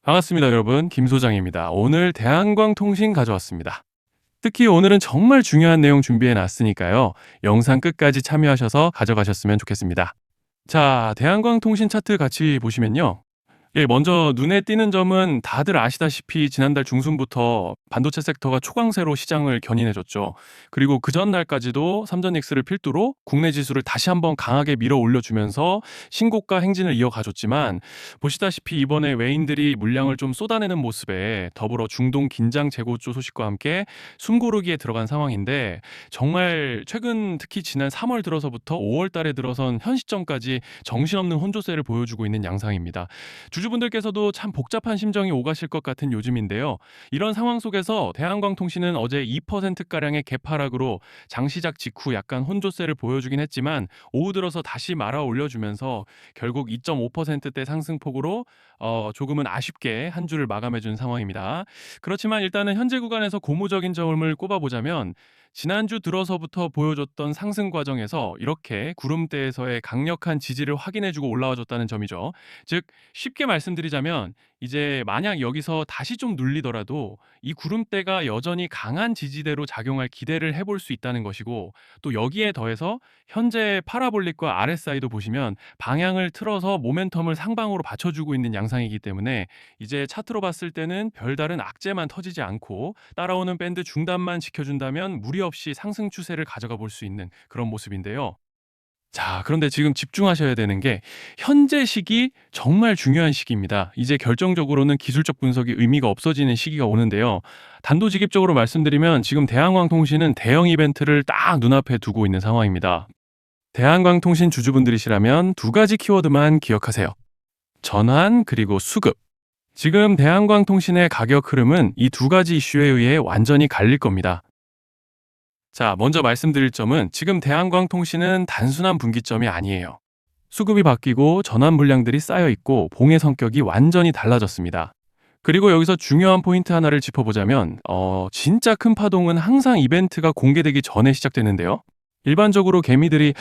반갑습니다, 여러분. 김 소장입니다. 오늘 대한광통신 가져왔습니다. 특히 오늘은 정말 중요한 내용 준비해 놨으니까요. 영상 끝까지 참여하셔서 가져가셨으면 좋겠습니다. 자, 대한광통신 차트 같이 보시면요. 먼저 눈에 띄는 점은 다들 아시다시피 지난달 중순부터 반도체 섹터가 초강세로 시장을 견인해줬죠. 그리고 그 전날까지도 삼전익스를 필두로 국내 지수를 다시 한번 강하게 밀어 올려주면서 신고가 행진을 이어가줬지만, 보시다시피 이번에 외인들이 물량을 좀 쏟아내는 모습에 더불어 중동 긴장 재고조 소식과 함께 숨고르기에 들어간 상황인데, 정말 최근 특히 지난 3월 들어서부터 5월 달에 들어선 현 시점까지 정신없는 혼조세를 보여주고 있는 양상입니다. 주주분들께서도 참 복잡한 심정이 오가실 것 같은 요즘인데요. 이런 상황 속에서 대한광통신은 어제 2%가량의 개파락으로 장시작 직후 약간 혼조세를 보여주긴 했지만, 오후 들어서 다시 말아 올려주면서 결국 2.5%대 상승폭으로 조금은 아쉽게 한 주를 마감해준 상황입니다. 그렇지만 일단은 현재 구간에서 고무적인 점을 꼽아보자면, 지난주 들어서부터 보여줬던 상승 과정에서 이렇게 구름대에서의 강력한 지지를 확인해주고 올라와줬다는 점이죠. 즉, 쉽게 말씀드리자면 이제 만약 여기서 다시 좀 눌리더라도 이 구름대가 여전히 강한 지지대로 작용할 기대를 해볼 수 있다는 것이고, 또 여기에 더해서 현재 파라볼릭과 RSI도 보시면 방향을 틀어서 모멘텀을 상방으로 받쳐주고 있는 양상이기 때문에 이제 차트로 봤을 때는 별다른 악재만 터지지 않고 따라오는 밴드 중단만 지켜준다면 무리 없이 상승 추세를 가져가 볼 수 있는 그런 모습인데요. 자, 그런데 지금 집중하셔야 되는 게 현재 시기 정말 중요한 시기입니다. 이제 결정적으로는 기술적 분석이 의미가 없어지는 시기가 오는데요. 단도직입적으로 말씀드리면 지금 대한광통신은 대형 이벤트를 딱 눈앞에 두고 있는 상황입니다. 대한광통신 주주분들이시라면 두 가지 키워드만 기억하세요. 전환 그리고 수급. 지금 대한광통신의 가격 흐름은 이 두 가지 이슈에 의해 완전히 갈릴 겁니다. 자, 먼저 말씀드릴 점은 지금 대한광통신은 단순한 분기점이 아니에요. 수급이 바뀌고 전환 물량들이 쌓여 있고 봉의 성격이 완전히 달라졌습니다. 그리고 여기서 중요한 포인트 하나를 짚어보자면 진짜 큰 파동은 항상 이벤트가 공개되기 전에 시작되는데요. 일반적으로 개미들이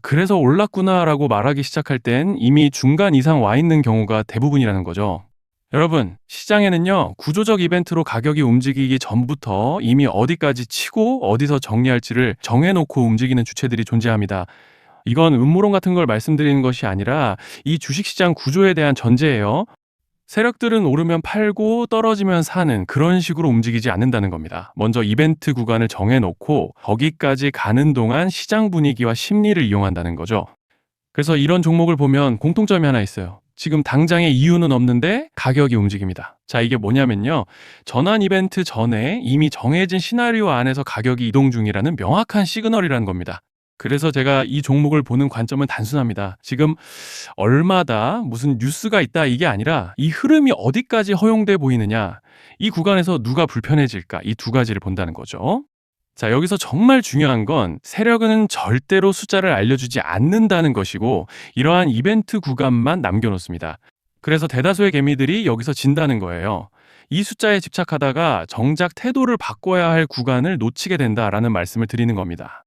그래서 올랐구나라고 말하기 시작할 땐 이미 중간 이상 와 있는 경우가 대부분이라는 거죠. 여러분, 시장에는요, 구조적 이벤트로 가격이 움직이기 전부터 이미 어디까지 치고 어디서 정리할지를 정해놓고 움직이는 주체들이 존재합니다. 이건 음모론 같은 걸 말씀드리는 것이 아니라 이 주식시장 구조에 대한 전제예요. 세력들은 오르면 팔고 떨어지면 사는 그런 식으로 움직이지 않는다는 겁니다. 먼저 이벤트 구간을 정해놓고 거기까지 가는 동안 시장 분위기와 심리를 이용한다는 거죠. 그래서 이런 종목을 보면 공통점이 하나 있어요. 지금 당장의 이유는 없는데 가격이 움직입니다. 자, 이게 뭐냐면요. 전환 이벤트 전에 이미 정해진 시나리오 안에서 가격이 이동 중이라는 명확한 시그널이라는 겁니다. 그래서 제가 이 종목을 보는 관점은 단순합니다. 지금 얼마다 무슨 뉴스가 있다 이게 아니라 이 흐름이 어디까지 허용돼 보이느냐, 이 구간에서 누가 불편해질까, 이 두 가지를 본다는 거죠. 자, 여기서 정말 중요한 건 세력은 절대로 숫자를 알려주지 않는다는 것이고, 이러한 이벤트 구간만 남겨놓습니다. 그래서 대다수의 개미들이 여기서 진다는 거예요. 이 숫자에 집착하다가 정작 태도를 바꿔야 할 구간을 놓치게 된다라는 말씀을 드리는 겁니다.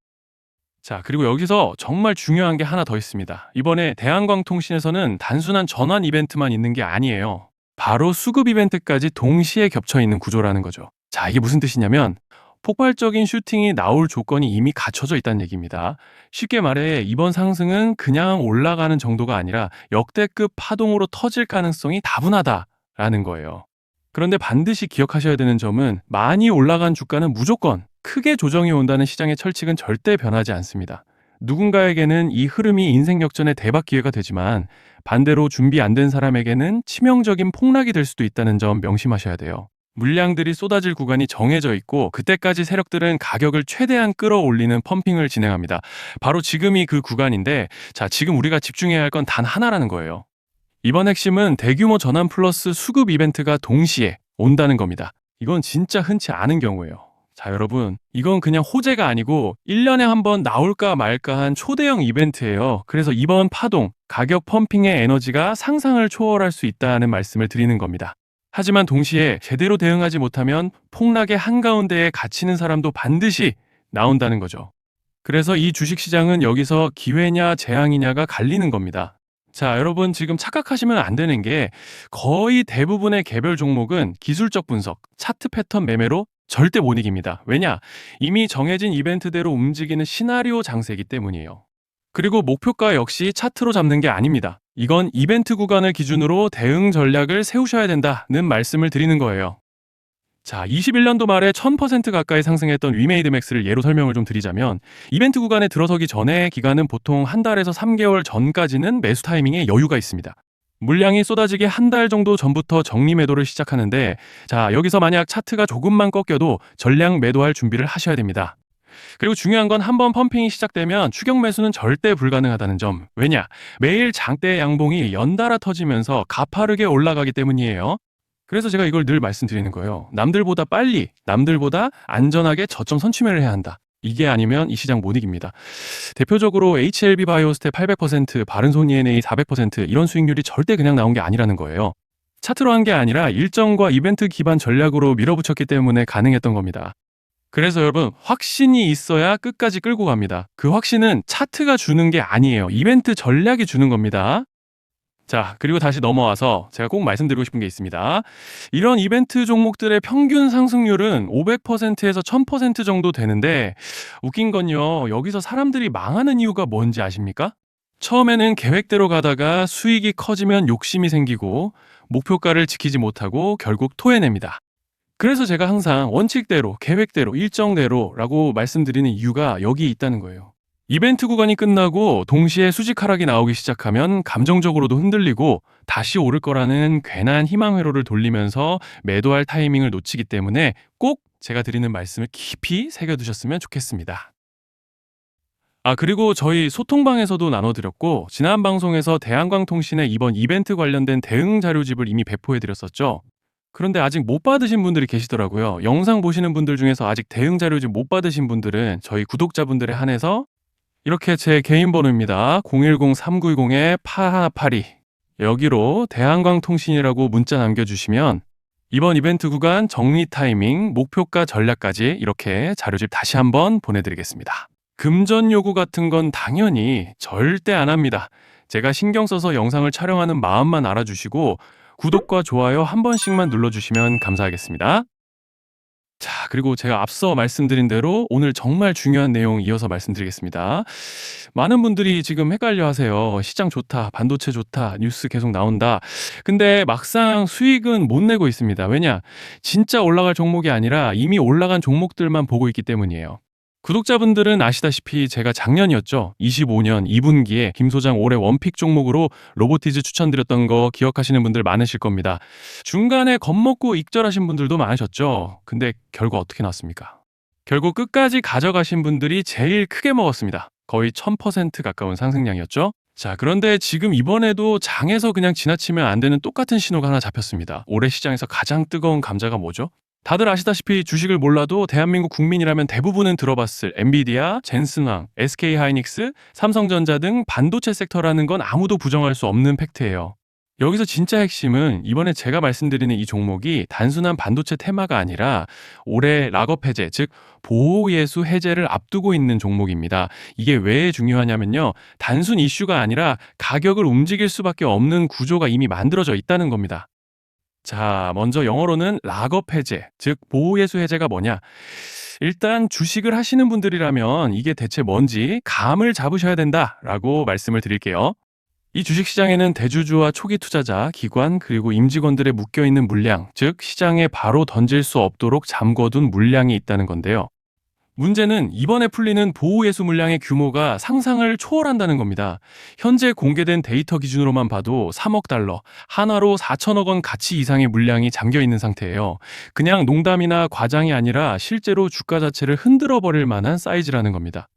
자, 그리고 여기서 정말 중요한 게 하나 더 있습니다. 이번에 대한광통신에서는 단순한 전환 이벤트만 있는 게 아니에요. 바로 수급 이벤트까지 동시에 겹쳐 있는 구조라는 거죠. 자, 이게 무슨 뜻이냐면 폭발적인 슈팅이 나올 조건이 이미 갖춰져 있다는 얘기입니다. 쉽게 말해 이번 상승은 그냥 올라가는 정도가 아니라 역대급 파동으로 터질 가능성이 다분하다라는 거예요. 그런데 반드시 기억하셔야 되는 점은 많이 올라간 주가는 무조건 크게 조정이 온다는 시장의 철칙은 절대 변하지 않습니다. 누군가에게는 이 흐름이 인생 역전의 대박 기회가 되지만, 반대로 준비 안 된 사람에게는 치명적인 폭락이 될 수도 있다는 점 명심하셔야 돼요. 물량들이 쏟아질 구간이 정해져 있고 그때까지 세력들은 가격을 최대한 끌어올리는 펌핑을 진행합니다. 바로 지금이 그 구간인데, 자, 지금 우리가 집중해야 할 건 단 하나라는 거예요. 이번 핵심은 대규모 전환 플러스 수급 이벤트가 동시에 온다는 겁니다. 이건 진짜 흔치 않은 경우예요. 자, 여러분, 이건 그냥 호재가 아니고 1년에 한 번 나올까 말까한 초대형 이벤트예요. 그래서 이번 파동, 가격 펌핑의 에너지가 상상을 초월할 수 있다는 말씀을 드리는 겁니다. 하지만 동시에 제대로 대응하지 못하면 폭락의 한가운데에 갇히는 사람도 반드시 나온다는 거죠. 그래서 이 주식시장은 여기서 기회냐 재앙이냐가 갈리는 겁니다. 자, 여러분 지금 착각하시면 안 되는 게 거의 대부분의 개별 종목은 기술적 분석, 차트 패턴 매매로 절대 못 이깁니다. 왜냐? 이미 정해진 이벤트대로 움직이는 시나리오 장세이기 때문이에요. 그리고 목표가 역시 차트로 잡는 게 아닙니다. 이건 이벤트 구간을 기준으로 대응 전략을 세우셔야 된다는 말씀을 드리는 거예요. 자, 21년도 말에 1000% 가까이 상승했던 위메이드맥스를 예로 설명을 좀 드리자면 이벤트 구간에 들어서기 전에 기간은 보통 한 달에서 3개월 전까지는 매수 타이밍에 여유가 있습니다. 물량이 쏟아지기 한 달 정도 전부터 정리 매도를 시작하는데 자, 여기서 만약 차트가 조금만 꺾여도 전량 매도할 준비를 하셔야 됩니다. 그리고 중요한 건 한번 펌핑이 시작되면 추격 매수는 절대 불가능하다는 점. 왜냐? 매일 장대 양봉이 연달아 터지면서 가파르게 올라가기 때문이에요. 그래서 제가 이걸 늘 말씀드리는 거예요. 남들보다 빨리, 남들보다 안전하게 저점 선취매를 해야 한다. 이게 아니면 이 시장 못 이깁니다. 대표적으로 HLB 바이오스텝 800%, 바른손 ENA 400% 이런 수익률이 절대 그냥 나온 게 아니라는 거예요. 차트로 한 게 아니라 일정과 이벤트 기반 전략으로 밀어붙였기 때문에 가능했던 겁니다. 그래서 여러분, 확신이 있어야 끝까지 끌고 갑니다. 그 확신은 차트가 주는 게 아니에요. 이벤트 전략이 주는 겁니다. 자, 그리고 다시 넘어와서 제가 꼭 말씀드리고 싶은 게 있습니다. 이런 이벤트 종목들의 평균 상승률은 500%에서 1000% 정도 되는데 웃긴 건요. 여기서 사람들이 망하는 이유가 뭔지 아십니까? 처음에는 계획대로 가다가 수익이 커지면 욕심이 생기고 목표가를 지키지 못하고 결국 토해냅니다. 그래서 제가 항상 원칙대로, 계획대로, 일정대로라고 말씀드리는 이유가 여기 있다는 거예요. 이벤트 구간이 끝나고 동시에 수직 하락이 나오기 시작하면 감정적으로도 흔들리고 다시 오를 거라는 괜한 희망 회로를 돌리면서 매도할 타이밍을 놓치기 때문에 꼭 제가 드리는 말씀을 깊이 새겨두셨으면 좋겠습니다. 아, 그리고 저희 소통방에서도 나눠드렸고 지난 방송에서 대한광통신의 이번 이벤트 관련된 대응 자료집을 이미 배포해드렸었죠. 그런데 아직 못 받으신 분들이 계시더라고요. 영상 보시는 분들 중에서 아직 대응 자료집 못 받으신 분들은 저희 구독자분들에 한해서 이렇게 제 개인 번호입니다. 010-3920-8182 여기로 대한광통신이라고 문자 남겨주시면 이번 이벤트 구간 정리 타이밍, 목표가 전략까지 이렇게 자료집 다시 한번 보내드리겠습니다. 금전 요구 같은 건 당연히 절대 안 합니다. 제가 신경 써서 영상을 촬영하는 마음만 알아주시고 구독과 좋아요 한 번씩만 눌러주시면 감사하겠습니다. 자, 그리고 제가 앞서 말씀드린 대로 오늘 정말 중요한 내용 이어서 말씀드리겠습니다. 많은 분들이 지금 헷갈려 하세요. 시장 좋다, 반도체 좋다, 뉴스 계속 나온다. 근데 막상 수익은 못 내고 있습니다. 왜냐? 진짜 올라갈 종목이 아니라 이미 올라간 종목들만 보고 있기 때문이에요. 구독자분들은 아시다시피 제가 작년이었죠. 25년 2분기에 김 소장 올해 원픽 종목으로 로보티즈 추천드렸던 거 기억하시는 분들 많으실 겁니다. 중간에 겁먹고 익절하신 분들도 많으셨죠. 근데 결과 어떻게 나왔습니까? 결국 끝까지 가져가신 분들이 제일 크게 먹었습니다. 거의 1000% 가까운 상승량이었죠. 자, 그런데 지금 이번에도 장에서 그냥 지나치면 안 되는 똑같은 신호가 하나 잡혔습니다. 올해 시장에서 가장 뜨거운 감자가 뭐죠? 다들 아시다시피 주식을 몰라도 대한민국 국민이라면 대부분은 들어봤을 엔비디아, 젠슨왕, SK하이닉스, 삼성전자 등 반도체 섹터라는 건 아무도 부정할 수 없는 팩트예요. 여기서 진짜 핵심은 이번에 제가 말씀드리는 이 종목이 단순한 반도체 테마가 아니라 올해 락업 해제, 즉 보호예수 해제를 앞두고 있는 종목입니다. 이게 왜 중요하냐면요. 단순 이슈가 아니라 가격을 움직일 수밖에 없는 구조가 이미 만들어져 있다는 겁니다. 자, 먼저 영어로는 락업 해제, 즉 보호예수 해제가 뭐냐? 일단 주식을 하시는 분들이라면 이게 대체 뭔지 감을 잡으셔야 된다라고 말씀을 드릴게요. 이 주식시장에는 대주주와 초기 투자자, 기관, 그리고 임직원들의 묶여있는 물량, 즉 시장에 바로 던질 수 없도록 잠궈둔 물량이 있다는 건데요. 문제는 이번에 풀리는 보호예수 물량의 규모가 상상을 초월한다는 겁니다. 현재 공개된 데이터 기준으로만 봐도 3억 달러, 한화로 4천억 원 가치 이상의 물량이 잠겨 있는 상태예요. 그냥 농담이나 과장이 아니라 실제로 주가 자체를 흔들어 버릴 만한 사이즈라는 겁니다.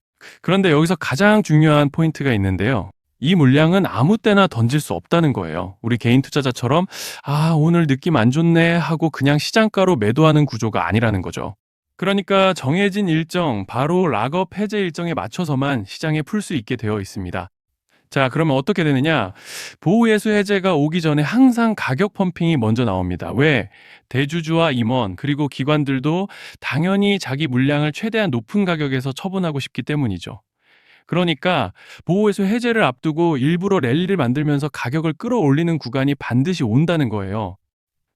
그런데 여기서 가장 중요한 포인트가 있는데요. 이 물량은 아무 때나 던질 수 없다는 거예요. 우리 개인 투자자처럼 오늘 느낌 안 좋네 하고 그냥 시장가로 매도하는 구조가 아니라는 거죠. 그러니까 정해진 일정, 바로 락업 해제 일정에 맞춰서만 시장에 풀 수 있게 되어 있습니다. 자, 그러면 어떻게 되느냐? 보호예수 해제가 오기 전에 항상 가격 펌핑이 먼저 나옵니다. 왜? 대주주와 임원, 그리고 기관들도 당연히 자기 물량을 최대한 높은 가격에서 처분하고 싶기 때문이죠. 그러니까 보호회수 해제를 앞두고 일부러 랠리를 만들면서 가격을 끌어올리는 구간이 반드시 온다는 거예요.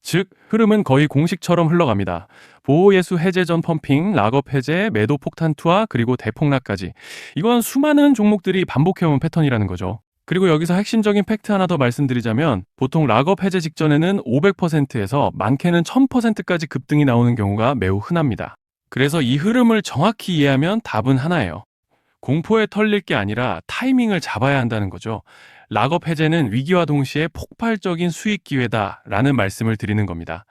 즉, 흐름은 거의 공식처럼 흘러갑니다. 보호예수 해제 전 펌핑, 락업 해제, 매도 폭탄 투하, 그리고 대폭락까지. 이건 수많은 종목들이 반복해온 패턴이라는 거죠. 그리고 여기서 핵심적인 팩트 하나 더 말씀드리자면 보통 락업 해제 직전에는 500%에서 많게는 1000%까지 급등이 나오는 경우가 매우 흔합니다. 그래서 이 흐름을 정확히 이해하면 답은 하나예요. 공포에 털릴 게 아니라 타이밍을 잡아야 한다는 거죠. 락업 해제는 위기와 동시에 폭발적인 수익 기회다라는 말씀을 드리는 겁니다.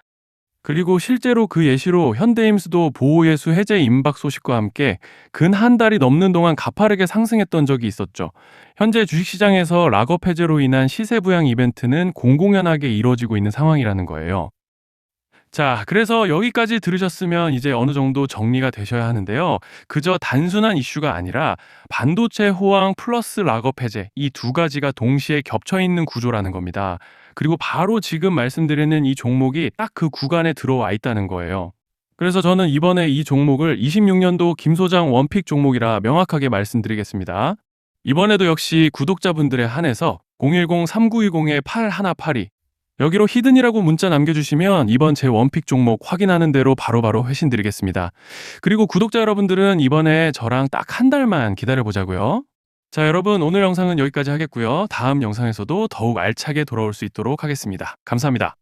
그리고 실제로 그 예시로 현대임수도 보호예수 해제 임박 소식과 함께 근 한 달이 넘는 동안 가파르게 상승했던 적이 있었죠. 현재 주식시장에서 락업 해제로 인한 시세 부양 이벤트는 공공연하게 이루어지고 있는 상황이라는 거예요. 자, 그래서 여기까지 들으셨으면 이제 어느 정도 정리가 되셔야 하는데요. 그저 단순한 이슈가 아니라 반도체 호황 플러스 락업 해제 이 두 가지가 동시에 겹쳐 있는 구조라는 겁니다. 그리고 바로 지금 말씀드리는 이 종목이 딱 그 구간에 들어와 있다는 거예요. 그래서 저는 이번에 이 종목을 26년도 김 소장 원픽 종목이라 명확하게 말씀드리겠습니다. 이번에도 역시 구독자분들에 한해서 010-3920-8182 여기로 히든이라고 문자 남겨주시면 이번 제 원픽 종목 확인하는 대로 바로바로 회신 드리겠습니다. 그리고 구독자 여러분들은 이번에 저랑 딱 한 달만 기다려보자고요. 자, 여러분 오늘 영상은 여기까지 하겠고요. 다음 영상에서도 더욱 알차게 돌아올 수 있도록 하겠습니다. 감사합니다.